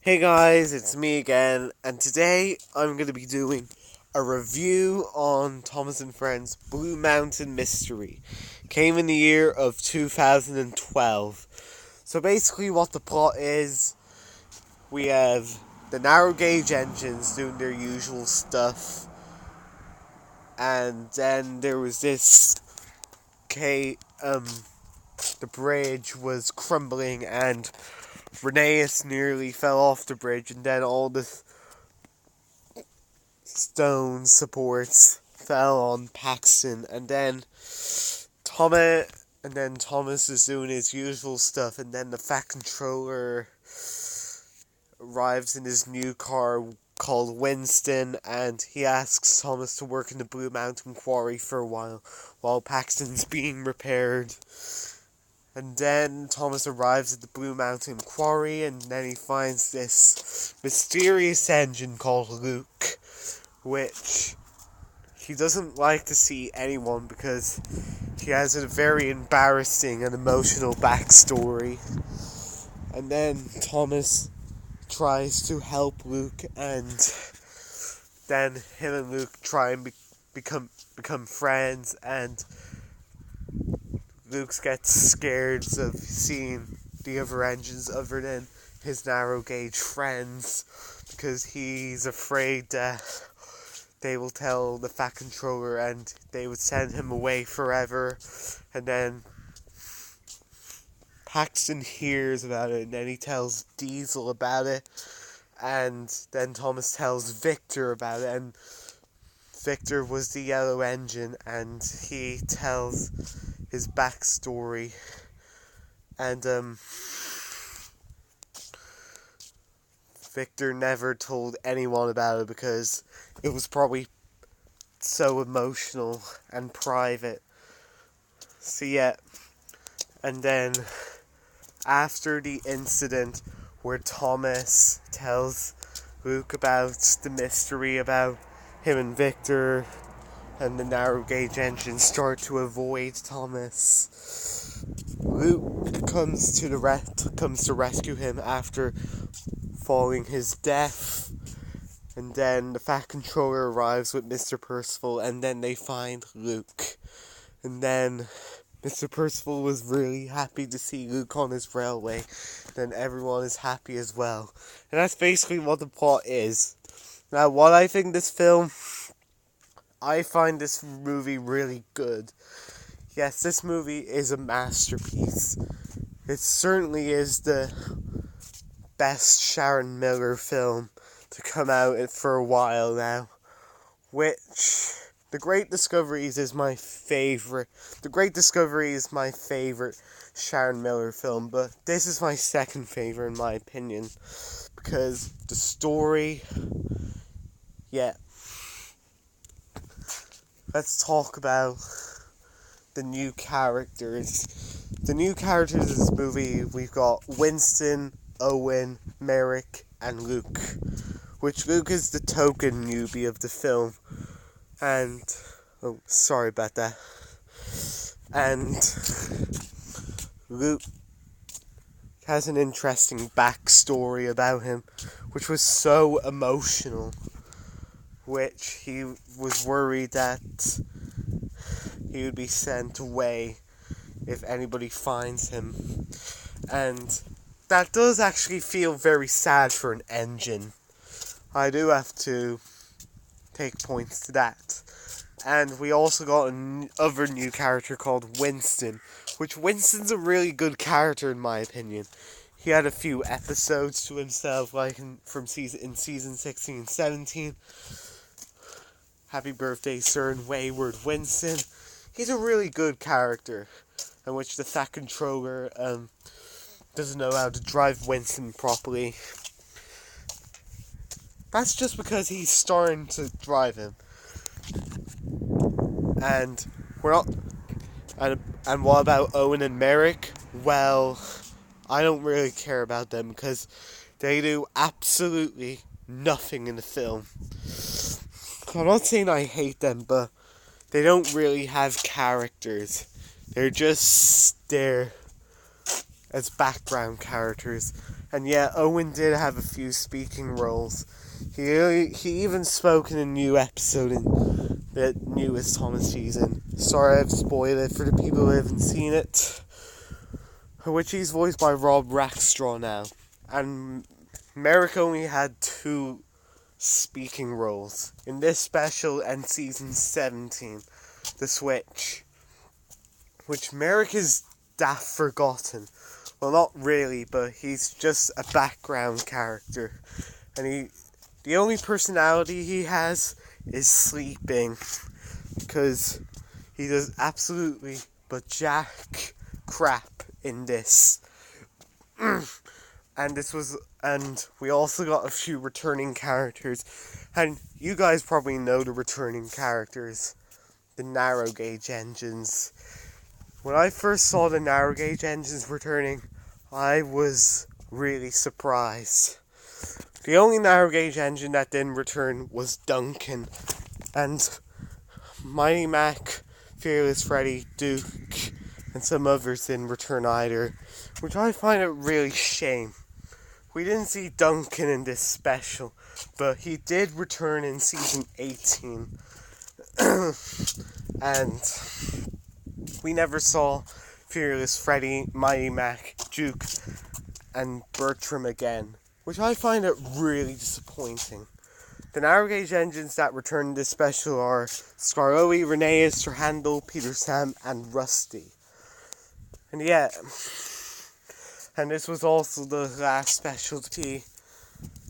Hey guys, it's me again, and today I'm going to be doing a review on Thomas and Friends Blue Mountain Mystery. Came in the year of 2012. So basically what the plot is, we have the narrow gauge engines doing their usual stuff, and then there was this the bridge was crumbling and Rheneas nearly fell off the bridge, and then all the stone supports fell on Paxton, and then Thomas is doing his usual stuff, and then the Fat Controller arrives in his new car called Winston, and he asks Thomas to work in the Blue Mountain Quarry for a while Paxton's being repaired. And then Thomas arrives at the Blue Mountain Quarry, and then he finds this mysterious engine called Luke, which he doesn't like to see anyone because he has a very embarrassing and emotional backstory. And then Thomas tries to help Luke, and then him and Luke try and become friends, and Luke gets scared of seeing the other engines other than his narrow gauge friends because he's afraid that they will tell the Fat Controller and they would send him away forever. And then Paxton hears about it, and then he tells Diesel about it, and then Thomas tells Victor about it, and Victor was the yellow engine, and he tells his backstory, and Victor never told anyone about it because it was probably so emotional and private. So yeah, and then after the incident where Thomas tells Luke about the mystery about him and Victor, and the narrow gauge engines start to avoid Thomas, Luke comes to rescue him after falling his death. And then the Fat Controller arrives with Mr. Percival, and then they find Luke. And then Mr. Percival was really happy to see Luke on his railway. Then everyone is happy as well. And that's basically what the plot is. Now, what I think this film, I find this movie really good. Yes, this movie is a masterpiece. It certainly is the best Sharon Miller film to come out for a while now. Which, The Great Discoveries is my favorite. The Great Discovery is my favorite Sharon Miller film, but this is my second favorite in my opinion. Because the story, yeah. Let's talk about the new characters. The new characters in this movie, we've got Winston, Owen, Merrick, and Luke. Which Luke is the token newbie of the film. And, oh, sorry about that. And Luke has an interesting backstory about him, which was so emotional. Which he was worried that he would be sent away if anybody finds him. And that does actually feel very sad for an engine. I do have to take points to that. And we also got another new character called Winston, which Winston's a really good character in my opinion. He had a few episodes to himself, like in season 16 and 17. Happy Birthday, Sir, and Wayward Winston. He's a really good character, in which the Fat Controller doesn't know how to drive Winston properly. That's just because he's starting to drive him. And we're not. And what about Owen and Merrick? Well, I don't really care about them because they do absolutely nothing in the film. I'm not saying I hate them, but they don't really have characters. They're just there as background characters. And yeah, Owen did have a few speaking roles. He even spoke in a new episode in the newest Thomas season. Sorry I've spoiled it for the people who haven't seen it. Which he's voiced by Rob Rackstraw now. And Merrick only had 2 speaking roles in this special and season 17, The Switch. Which Merrick is daft forgotten. Well, not really, but he's just a background character. And the only personality he has is sleeping. Because he does absolutely but jack crap in this. And we also got a few returning characters. And you guys probably know the returning characters. The narrow gauge engines. When I first saw the narrow gauge engines returning, I was really surprised. The only narrow gauge engine that didn't return was Duncan. And Mighty Mac, Fearless Freddy, Duke, and some others didn't return either. Which I find a really shame. We didn't see Duncan in this special, but he did return in season 18. And we never saw Fearless Freddy, Mighty Mac, Duke, and Bertram again, which I find it really disappointing. The narrow gauge engines that return in this special are Skarloey, Rheneas, Sir Handel, Peter Sam, and Rusty. And yeah, and this was also the last special to be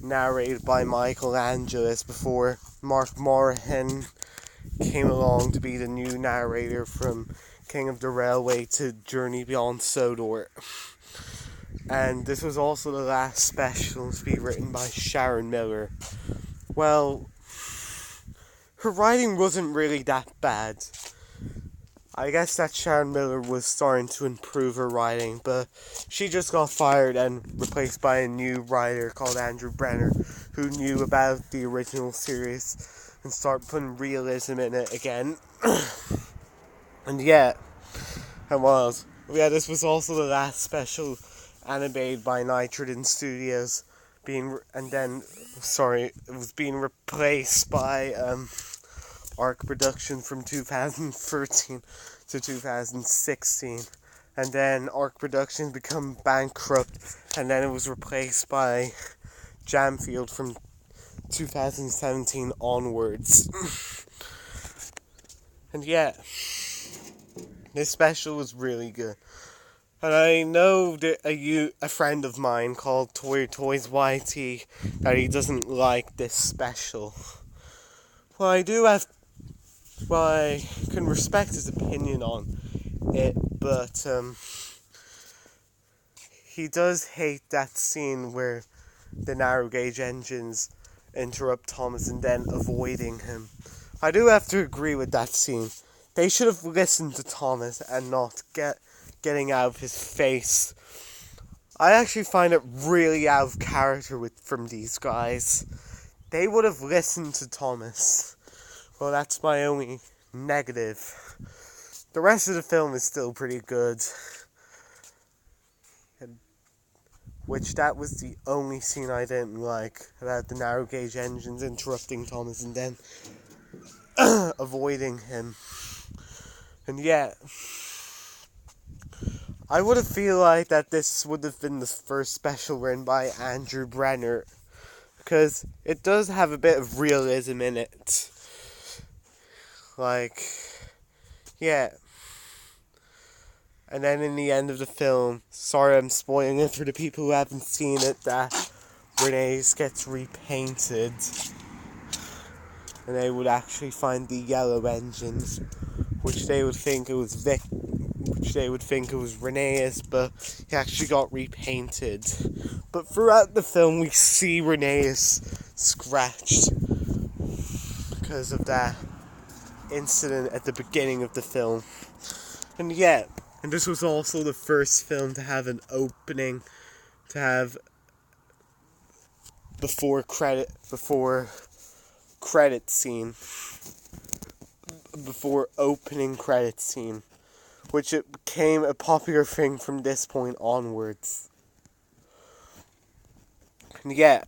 narrated by Michael Angelis before Mark Morahan came along to be the new narrator from King of the Railway to Journey Beyond Sodor. And this was also the last special to be written by Sharon Miller. Well, her writing wasn't really that bad. I guess that Sharon Miller was starting to improve her writing, but she just got fired and replaced by a new writer called Andrew Brenner, who knew about the original series and started putting realism in it again. And yeah, this was also the last special animated by Nitrogen Studios, it was being replaced by Arc Production from 2013 to 2016, and then Arc Production become bankrupt, and then it was replaced by Jamfield from 2017 onwards. And yeah, this special was really good. And I know that a friend of mine called Toys YT that he doesn't like this special. Well, I can respect his opinion on it, but he does hate that scene where the narrow gauge engines interrupt Thomas and then avoiding him. I do have to agree with that scene. They should have listened to Thomas and not getting out of his face. I actually find it really out of character from these guys. They would have listened to Thomas. Well, that's my only negative. The rest of the film is still pretty good. Which that was the only scene I didn't like, about the narrow gauge engines interrupting Thomas and then avoiding him. And yeah, I would have feel like that this would have been the first special written by Andrew Brenner, because it does have a bit of realism in it. Like, yeah. And then in the end of the film, sorry I'm spoiling it for the people who haven't seen it, that Rheneas gets repainted. And they would actually find the yellow engines, which they would think it was Rheneas, but he actually got repainted. But throughout the film, we see Rheneas scratched because of that incident at the beginning of the film. And yeah, and this was also the first film to have an opening, to have before credit opening credit scene, which it became a popular thing from this point onwards. Yeah.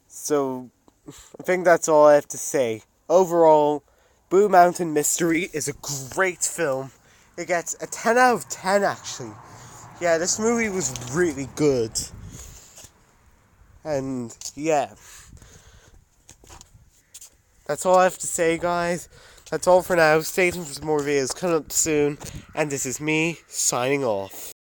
So, I think that's all I have to say. Overall, Blue Mountain Mystery is a great film. It gets a 10 out of 10, actually. Yeah, this movie was really good. And, yeah. That's all I have to say, guys. That's all for now. Stay tuned for some more videos coming up soon. And this is me, signing off.